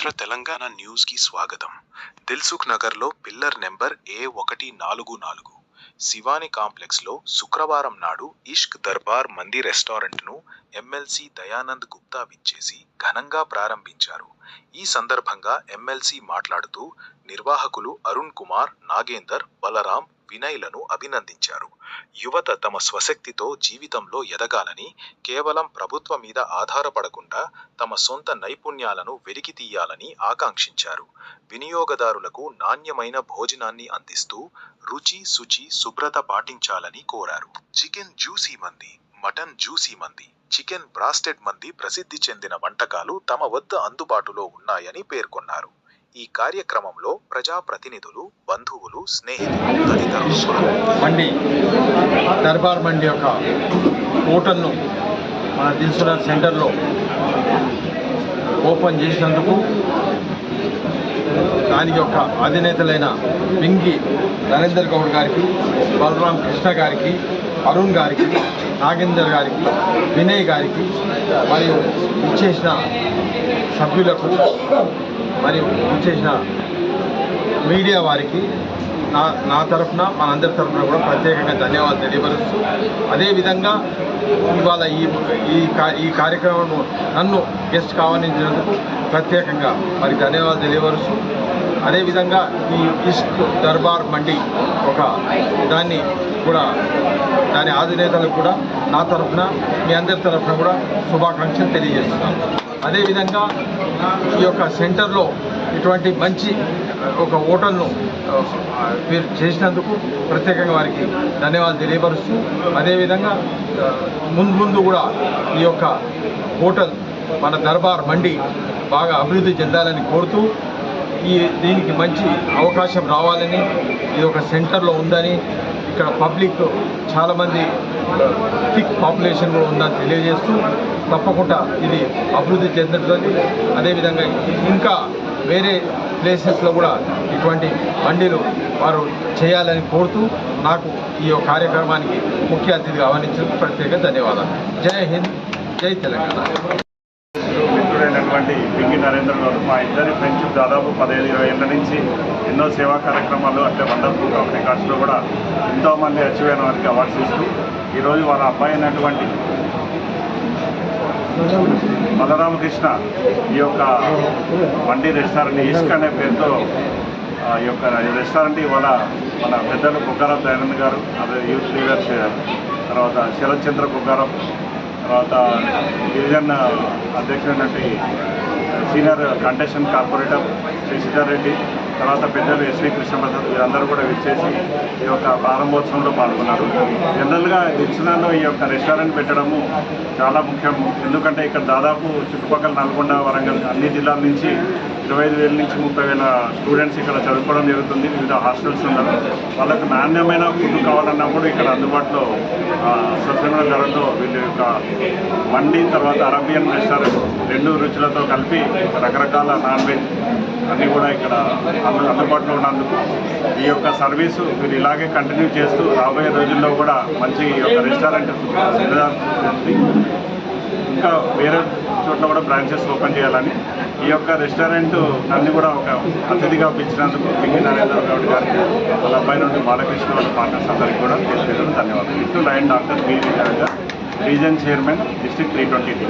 స్వతంత్ర తెలంగాణ న్యూస్ కి స్వాగతం. దిల్సుఖ్ నగర్ లో pillar number A144 Shivani complex లో శుక్రవారం నాడు ఇష్క్ దర్బార్ మంది రెస్టారెంట్ ను ఎమ్మెల్సీ దయానంద్ గుప్తా విచ్చేసి ఘనంగా ప్రారంభించారు. ఈ సందర్భంగా ఎమ్మెల్సీ మాట్లాడుతూ నిర్వాహకులు అరుణ్ కుమార్, నాగేందర్, బలరాం, వినయ్లను అభినందించారు. యువత తమ స్వశక్తితో జీవితంలో ఎదగాలని, కేవలం ప్రభుత్వం మీద ఆధారపడకుండా తమ సొంత నైపుణ్యాలను వెలికి తీయాలని ఆకాంక్షించారు. వినియోగదారులకు నాణ్యమైన భోజనాన్ని అందిస్తూ రుచి, శుచి, శుభ్రత పాటించాలని కోరారు. చికెన్ జ్యూసీ మంది, మటన్ జ్యూసీ మంది, చికెన్ బ్రాస్టెడ్ మంది ప్రసిద్ధి చెందిన వంటకాలు తమ వద్ద అందుబాటులో ఉన్నాయని పేర్కొన్నారు. ఈ కార్యక్రమంలో ప్రజాప్రతినిధులు, బంధువులు, స్నేహితులు తదితరులు మండి దర్బార్ మండి యొక్క హోటల్ను మన దిల్సుఖ్ నగర్ సెంటర్లో ఓపెన్ చేసినందుకు దానికి యొక్క అధినేతలైన పింగి నరేందర్ గౌడ్ గారికి, బలరాం కృష్ణ గారికి, అరుణ్ గారికి, నాగేందర్ గారికి, వినయ్ గారికి మరియు ఇచ్చేసిన సభ్యులకు మరియు ఇచ్చేసిన మీడియా వారికి నా తరఫున, మనందరి తరఫున కూడా ప్రత్యేకంగా ధన్యవాదాలు తెలియపరుస్తూ, అదేవిధంగా ఇవాళ ఈ కార్యక్రమం నన్ను గెస్ట్ కావాలనించినందుకు ప్రత్యేకంగా మరి ధన్యవాదాలు తెలియపరుస్తూ, అదేవిధంగా ఈ ఇష్క్ దర్బార్ మండి దాన్ని కూడా దాని అధినేతలకు కూడా నా తరఫున, మీ అందరి తరఫున కూడా శుభాకాంక్షలు తెలియజేస్తున్నాను. అదేవిధంగా ఈ యొక్క సెంటర్లో ఇటువంటి మంచి ఒక హోటల్ను మీరు చేసినందుకు ప్రత్యేకంగా వారికి ధన్యవాదాలు తెలియపరుస్తూ, అదేవిధంగా ముందు కూడా ఈ యొక్క హోటల్ మన దర్బార్ మండి బాగా అభివృద్ధి చెందాలని కోరుతూ, దీనికి మంచి అవకాశం రావాలని, ఇది ఒక సెంటర్లో ఉందని, ఇక్కడ పబ్లిక్ చాలామంది థిక్ పాపులేషన్ కూడా ఉందని తెలియజేస్తూ, తప్పకుండా ఇది అభివృద్ధి చెందుతుంది. అదేవిధంగా ఇంకా వేరే ప్లేసెస్లో కూడా ఇటువంటి మండీలు వారు చేయాలని కోరుతూ, నాకు ఈ కార్యక్రమానికి ముఖ్య అతిథిగా ఆహ్వానించినందుకు ప్రత్యేక ధన్యవాదాలు. జై హింద్, జై తెలంగాణ. మిత్రుడైనటువంటి పింగి నరేందర్ గారు, మా ఇద్దరి ఫ్రెండ్షిప్ దాదాపు 15-20 ఏళ్ళ నుంచి ఎన్నో సేవా కార్యక్రమాలు అంటే వండర్ఫుల్ ఆఫ్ రికార్డ్స్లో కూడా ఎంతోమంది అచీవ్ అయిన వారికి అవార్డ్స్ ఇస్తూ, ఈరోజు వాళ్ళ అబ్బాయి అయినటువంటి బలరామకృష్ణ ఈ యొక్క మండి రెస్టారెంట్ ఇష్క్ అనే పేరుతో ఈ యొక్క రెస్టారెంట్ ఇవాళ మన పెద్దలు కుగ్గారం దయానంద్ గారు, అదే యూత్ లీడర్స్, తర్వాత శరత్ చంద్ర కుగ్గారం, తర్వాత డివిజన్ అధ్యక్షుడైనటువంటి senior contestant corporator Sashidhar Reddy, తర్వాత పెద్దలు ఎస్వి కృష్ణప్రసాద్, వీరందరూ కూడా విచ్చేసి ఈ యొక్క ప్రారంభోత్సవంలో పాల్గొన్నారు. జనరల్గా దిల్సుఖ్నగర్లో ఈ యొక్క రెస్టారెంట్ పెట్టడము చాలా ముఖ్యం. ఎందుకంటే ఇక్కడ దాదాపు చుట్టుపక్కల నల్గొండ, వరంగల్ అన్ని జిల్లాల నుంచి 25,000 నుంచి 30,000 స్టూడెంట్స్ ఇక్కడ చదువుకోవడం జరుగుతుంది. వివిధ హాస్టల్స్ ఉన్నారు. వాళ్ళకు నాణ్యమైన ఫుడ్ కావాలన్నప్పుడు ఇక్కడ అందుబాటులో సబ్సిడీ ధరతో వీళ్ళ యొక్క మండి, తర్వాత అరేబియన్ రెస్టారెంట్ 2 రుచులతో కలిపి రకరకాల నాన్ వెజ్ అన్నీ కూడా ఇక్కడ అందుబాటులో ఉన్నందుకు ఈ యొక్క సర్వీసు మీరు ఇలాగే కంటిన్యూ చేస్తూ రాబోయే రోజుల్లో కూడా మంచి ఈ యొక్క రెస్టారెంట్ ఇంకా వేరే చోట్ల కూడా బ్రాంచెస్ ఓపెన్ చేయాలని, ఈ యొక్క రెస్టారెంట్ నన్ను కూడా ఒక అతిథిగా పిలిచినందుకు పింగి నరేందర్ గౌడ్ గారికి, వాళ్ళ అబ్బాయి నుండి బాలకృష్ణ వాళ్ళ పార్ట్నర్స్ అందరికీ కూడా తెలియజేయడం ధన్యవాదాలు. ఇటు line doctor B reason chairman district 320.